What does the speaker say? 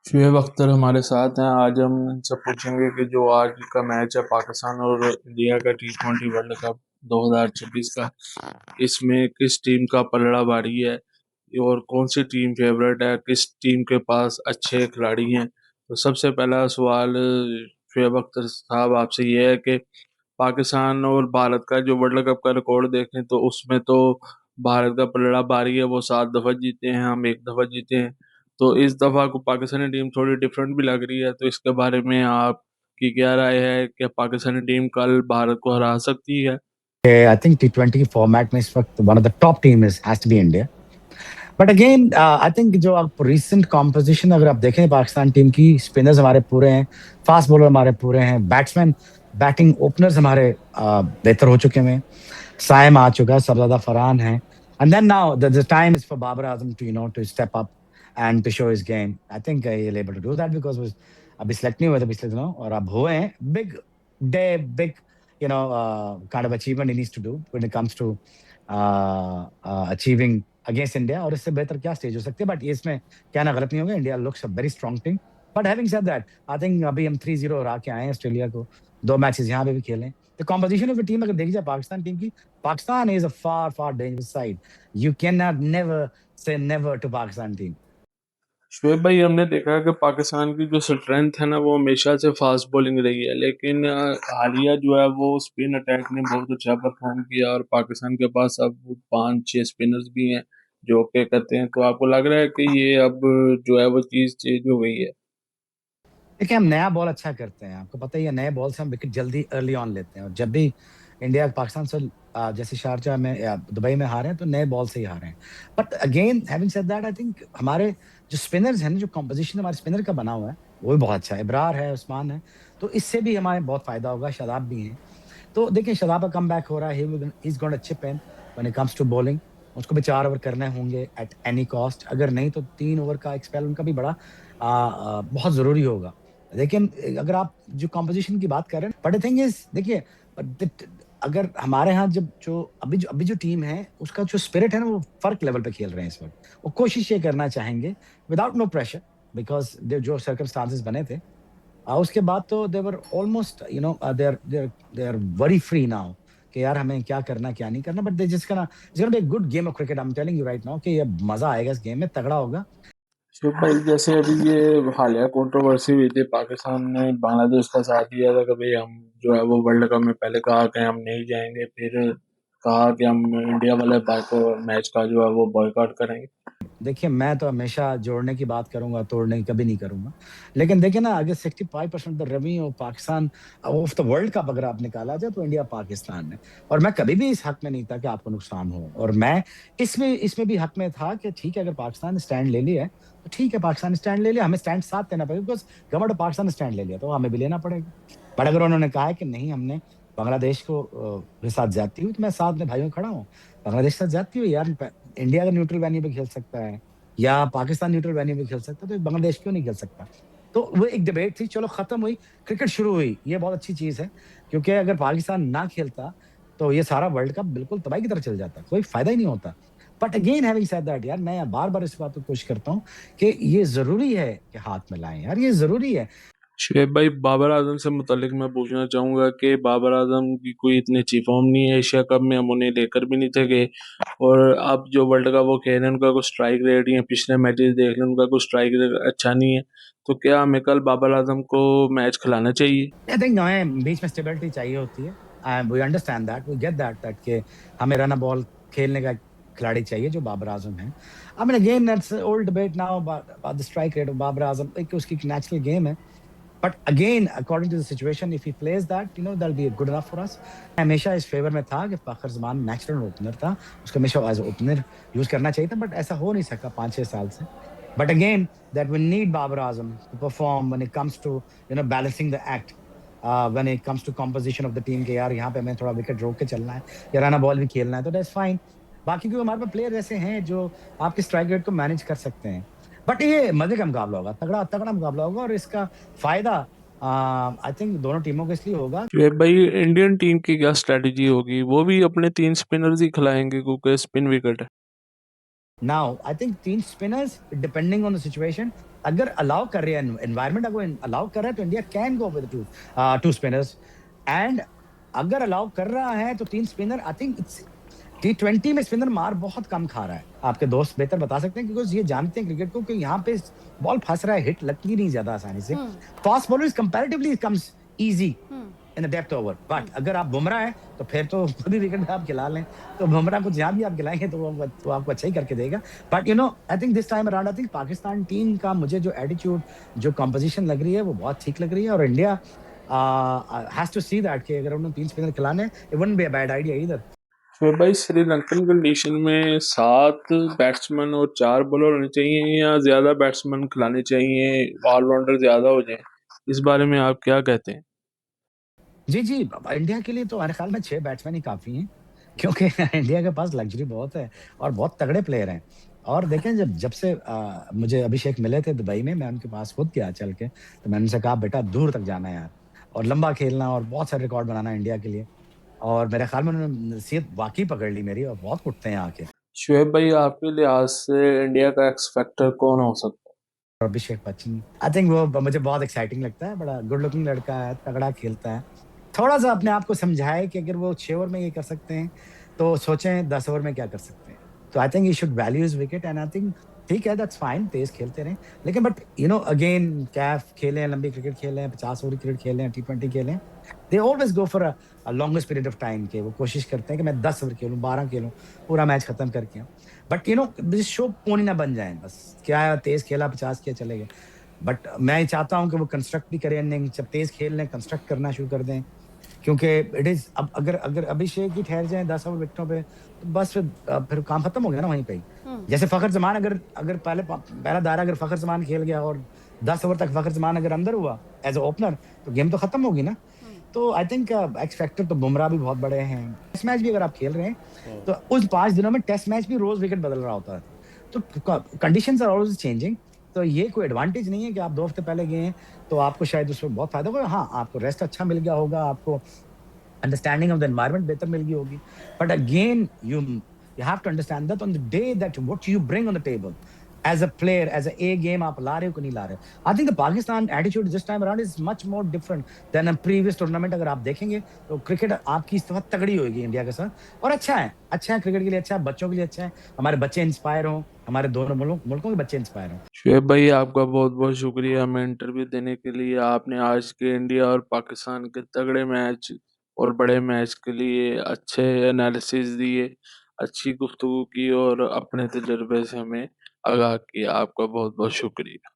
शुएब अख्तर हमारे साथ हैं। आज हम इनसे पूछेंगे कि जो आज का मैच है पाकिस्तान और इंडिया का T20 वर्ल्ड कप 2026 का, इसमें किस टीम का पलड़ा भारी है और कौन सी टीम फेवरेट है, किस टीम के पास अच्छे खिलाड़ी हैं। तो सबसे पहला सवाल शुएब अख्तर साहब आपसे ये है कि पाकिस्तान और भारत का जो वर्ल्ड कप का रिकॉर्ड देखें तो उसमें तो भारत का पलड़ा भारी है, वो 7 दफा जीते हैं, हम एक दफा जीते हैं। तो इस दफा को पाकिस्तानी टीम थोड़ी डिफरेंट भी लग रही है, तो इसके बारे में आपकी क्या राय है कि पाकिस्तानी टीम कल भारत को हरा सकती है? I think T20 फॉर्मेट में इस वक्त one of the top team is has to be India. But again I think जो आप रिसेंट कॉम्पोजिशन अगर आप देखें पाकिस्तान टीम की, स्पिनर्स हमारे पूरे हैं, फास्ट बॉलर हमारे पूरे हैं, बैट्समैन बैटिंग ओपनर्स हमारे बेहतर हो चुके हैं। साइम आ चुका है, सरदादा फरहान है, and then now the time is for Babar Azam to to step up and to show his game. I think he is able to do that because अभी सिलेक्ट नहीं हुए थे पिछले दिनों और अब हुए हैं। Big day, big kind of achievement he needs to do when it comes to achieving against India, और इससे बेहतर क्या स्टेज हो सकती है। बट ये इसमें कहना गलत नहीं होगा, India looks a very strong team. But having said that, I think अभी हम 3-0 हरा के आए हैं ऑस्ट्रेलिया को, 2 मैचेस यहाँ पे भी खेले। The composition of the team अगर देखी जाए पाकिस्तान टीम की, Pakistan is a far far dangerous side. You can not never say never to Pakistan team. Shoaib भाई, हमने देखा है कि पाकिस्तान की जो स्ट्रेंथ है ना, वो हमेशा से फास्ट बॉलिंग रही है, लेकिन हालिया जो है वो स्पिन अटैक ने बहुत अच्छा परफॉर्म किया और पाकिस्तान के पास अब 5-6 स्पिनर्स भी हैं जो के करते हैं। तो आपको लग रहा है कि ये अब जो है वो चीज़ चेंज हो गई है? देखिए, हम नया बॉल अच्छा करते हैं, आपको पता ही है, नए बॉल से हम विकेट जल्दी अर्ली ऑन लेते हैं। और जब भी इंडिया पाकिस्तान से जैसे शारजाह में या दुबई में हारे हैं तो नए बॉल से ही हारे हैं। But again having said that, I think हमारे जो स्पिनर्स हैं ना, जो कंपोजिशन हमारे स्पिनर का बना हुआ है वो भी बहुत अच्छा है। इब्रार है, उस्मान है, तो इससे भी हमारे बहुत फायदा होगा। शादाब भी हैं, तो देखिए शादाब का कमबैक हो रहा है। He is gonna chip in when it comes to bowling. उसको भी 4 ओवर करने होंगे एट एनी कॉस्ट, अगर नहीं तो 3 ओवर का एक स्पेल उनका भी बड़ा बहुत जरूरी होगा। लेकिन अगर आप जो कॉम्पोजिशन की बात कर रहे हैं, बट द थिंग इज देखिए, अगर हमारे यहाँ जब जो अभी जो टीम है उसका जो स्पिरिट है ना, वो फर्क लेवल पे खेल रहे हैं इस वक्त। वो कोशिश ये करना चाहेंगे विदाउट नो प्रेशर, बिकॉज जो सर्कमस्टांसेस बने थे, उसके बाद तो they were almost they are very free now कि यार हमें क्या करना क्या नहीं करना। But they just gonna be a good game of cricket. I am telling you right now कि ये मजा आएगा, इस गेम में तगड़ा होगा। शुभ भाई, जैसे अभी ये हालिया कंट्रोवर्सी हुई थी, पाकिस्तान ने बांग्लादेश का साथ दिया था कि भाई हम जो है वो वर्ल्ड कप में पहले कहा कि हम नहीं जाएंगे, फिर कहा कि हम इंडिया वाले मैच का जो है वो बॉयकॉट करेंगे। देखिए, मैं तो हमेशा जोड़ने की बात करूंगा, तोड़ने की कभी नहीं करूंगा। लेकिन देखिए ना, अगर 65% the revenue of Pakistan of the world cup अगर आप निकाला जाए तो इंडिया पाकिस्तान है। और मैं कभी भी इस हक में नहीं था कि आपको नुकसान हो, और मैं इसमें इसमें भी हक में था कि ठीक है, अगर पाकिस्तान ने स्टैंड ले लिया है तो ठीक है, पाकिस्तान ने स्टैंड ले लिया, हमें स्टैंड साथ देना पड़ेगा, बिकॉज गवर्नमेंट ऑफ पाकिस्तान ने स्टैंड ले लिया तो हमें भी लेना पड़ेगा। बट अगर उन्होंने कहा है कि नहीं, हमने बांग्लादेश को के साथ ज्यादती हुई, तो मैं साथ में भाइयों खड़ा हूँ। बांग्लादेश के साथ ज्यादती हुई यार, इंडिया का न्यूट्रल वेन्यू पे खेल सकता है या पाकिस्तान न्यूट्रल वेन्यू में खेल सकता है, तो बांग्लादेश क्यों नहीं खेल सकता? तो वो एक डिबेट थी, चलो खत्म हुई, क्रिकेट शुरू हुई। ये बहुत अच्छी चीज है, क्योंकि अगर पाकिस्तान ना खेलता तो ये सारा वर्ल्ड कप बिल्कुल तबाही की तरफ चल जाता, कोई फायदा ही नहीं होता। But again having said that, यार मैं बार बार इस बात को कोशिश करता हूँ कि ये जरूरी है कि हाथ में लाएं, यार ये जरूरी है। शुएब भाई, बाबर आजम से मुतालिक मैं पूछना चाहूंगा कि बाबर आजम की कोई इतनी अच्छी फॉर्म नहीं है, एशिया कप में हम उन्हें लेकर भी नहीं थे गए, और अब जो वर्ल्ड कप वो खेल रहे हैं उनका कोई स्ट्राइक रेट या पिछले मैचेस देख लें उनका कोई स्ट्राइक रेट अच्छा नहीं है। तो क्या हमें कल बाबर आजम को मैच खिलाना चाहिए? आई थिंक हमें बीच में स्टेबिलिटी चाहिए होती है। We understand that, we get that कि हमें रन बॉल खेलने का खिलाड़ी चाहिए जो बाबर आजम है। I mean again that's old debate now about the strike rate of Babar Azam, एक उसकी नेचुरल गेम है। But again according to the situation, if he plays that, that be good enough for us. हमेशा इस फेवर में था कि फखर Zaman natural opener था, उसको हमेशा एज ओपनर यूज करना चाहिए था, बट ऐसा हो नहीं सका 5-6 साल से। But again that we need Babar Azam to perform when it comes to balancing the act, when it comes to composition of the team के यार यहाँ पे हमें थोड़ा विकेट रोक के चलना है या रन बॉल भी खेलना है, तो दैट्स फाइन। बाकी क्योंकि हमारे पास प्लेयर ऐसे हैं जो आपके स्ट्राइक रेट को मैनेज कर सकते हैं। बट ये मजे का मुकाबला होगा, तगड़ा तगड़ा मुकाबला होगा, और इसका फायदा आई थिंक दोनों टीमों को इसलिए होगा। शुएब भाई, इंडियन टीम की क्या स्ट्रेटजी होगी? वो भी अपने 3 स्पिनर्स ही खिलाएंगे क्योंकि स्पिन विकेट है। Now I think 3 spinners depending on the situation, अगर अलाउ कर रहे हैं एनवायरनमेंट, अगर अलाउ कर रहा है तो India can go with two spinners. And अगर अलाउ कर रहा है तो 3 spinner, I think it's T20 में स्पिनर मार बहुत कम खा रहा है। आपके दोस्त बेहतर बता सकते हैं, बिकॉज़ ये जानते हैं क्रिकेट को कि यहाँ पे बॉल फँस रहा है, हिट लगती नहीं ज़्यादा आसानी से। Hmm, fast bowlers comparatively comes easy hmm, in the depth over, hmm. But अगर आप बुमराह हैं, तो फिर तो खुद ही विकेट आप खिला लें। तो बुमराह को जहाँ भी आप खिलाएँगे तो वो आपको अच्छा ही करके देगा। But I think this time around, I think Pakistan team का मुझे जो एटीट्यूड, जो कंपोज़िशन लग रही है, वो बहुत ठीक लग रही है। और India has to see that कि अगर उन्हें 3 स्पिनर खिलाने, it wouldn't be a bad idea either. तो भाई श्रीलंकन कंडीशन में 7 बैट्समैन और 4 बॉलर होने चाहिए या ज्यादा बैट्समैन खिलाने चाहिए, ऑलराउंडर ज्यादा हो जाए, इस बारे में आप क्या कहते हैं? जी, जी। इंडिया के लिए तो मेरे ख़्याल में 6 बैट्समैन ही काफ़ी हैं, क्योंकि इंडिया के पास लग्ज़री बहुत है और बहुत तगड़े प्लेयर हैं। और देखें, जब जब से मुझे अभिषेक मिले थे दुबई में, मैं उनके पास खुद गया चल के, तो मैंने उनसे कहा, "बेटा दूर तक जाना है यार, और लंबा खेलना और बहुत सारे रिकॉर्ड बनाना है इंडिया के लिए।" और मेरे ख़्याल में उन्होंने नसीहत वाक़ई पकड़ ली मेरी, और बहुत कुटते हैं यहाँ आके। शुएब भाई, आपके लिहाज से इंडिया का एक्स फैक्टर कौन हो सकता और अभिषेक बच्चन, आई थिंक वो मुझे बहुत एक्साइटिंग लगता है, बड़ा गुड लुकिंग लड़का है, तगड़ा खेलता है। थोड़ा-सा अपने आप को समझाए कि अगर वो 6 ओवर में ये कर सकते हैं, तो सोचें 10 ओवर में क्या कर सकते हैं। तो आई think he should value his wicket, and I think ठीक है, दैट्स फाइन, तेज़ खेलते रहें। लेकिन बट अगेन कैफ खेलें, लंबी क्रिकेट खेलें, 50 ओवर क्रिकेट खेलें, T20 खेलें। They always go for longest period of time, के वो कोशिश करते हैं कि मैं 10 ओवर खेलूँ, 12 खेलूँ, पूरा मैच खत्म करके आऊँ। बट दिस शो पोनी ना बन जाएँ बस। क्या है, तेज़ खेला, 50 किया, चले गए। बट मैं चाहता हूँ कि वो कंस्ट्रक्ट भी करें इनिंग, जब तेज़ खेल लें, कंस्ट्रक्ट करना शुरू कर दें। क्योंकि इट इज़, अब अगर अगर अभिषेक ही ठहर जाएँ 10 ओवर विकेटों पे, तो बस फिर काम खत्म हो गया ना वहीं पे ही। हुँ, जैसे फ़खर ज़मान, अगर अगर पहला दायरा अगर फ़खर ज़मान खेल गया और 10 ओवर तक फ़खर ज़मान अगर अंदर हुआ एज़ अ ओपनर, तो गेम तो खत्म होगी ना। हुँ, तो आई थिंक एक्स फैक्टर तो बुमराह भी बहुत बड़े हैं। टेस्ट मैच भी अगर आप खेल रहे हैं, है? तो उस 5 दिनों में टेस्ट मैच भी रोज़ विकेट बदल रहा होता है। तो कंडीशंस आर ऑलवेज़ चेंजिंग। तो ये कोई एडवांटेज नहीं है कि आप 2 हफ्ते पहले गए हैं, तो आपको शायद उसमें बहुत फ़ायदा होगा। हाँ, आपको रेस्ट अच्छा मिल गया होगा, आपको अंडरस्टैंडिंग ऑफ द एनवायरनमेंट बेहतर मिल गई होगी। But again you have to understand that on the day that what you bring on the table as a player, as a A game आप ला रहे हो कि नहीं ला रहे हो। I think the Pakistan attitude this time around is much more different than a previous tournament. अगर आप देखेंगे, तो क्रिकेट आपकी इस दफ़ा तगड़ी होएगी इंडिया के साथ, और अच्छा है क्रिकेट के लिए, अच्छा है, बच्चों के लिए अच्छा है, हमारे बच्चे इंस्पायर हों, हमारे दोनों मुल्कों के बच्चे इंस्पायर हों। शुएब भाई, आपका बहुत बहुत शुक्रिया हमें इंटरव्यू देने के लिए। आपने आज के इंडिया और पाकिस्तान के तगड़े मैच और बड़े मैच के लिए अच्छे एनालिसिस दिए, अच्छी गुफ्तगू की और अपने तजुर्बे से हमें आगाह किया। आपका बहुत बहुत शुक्रिया।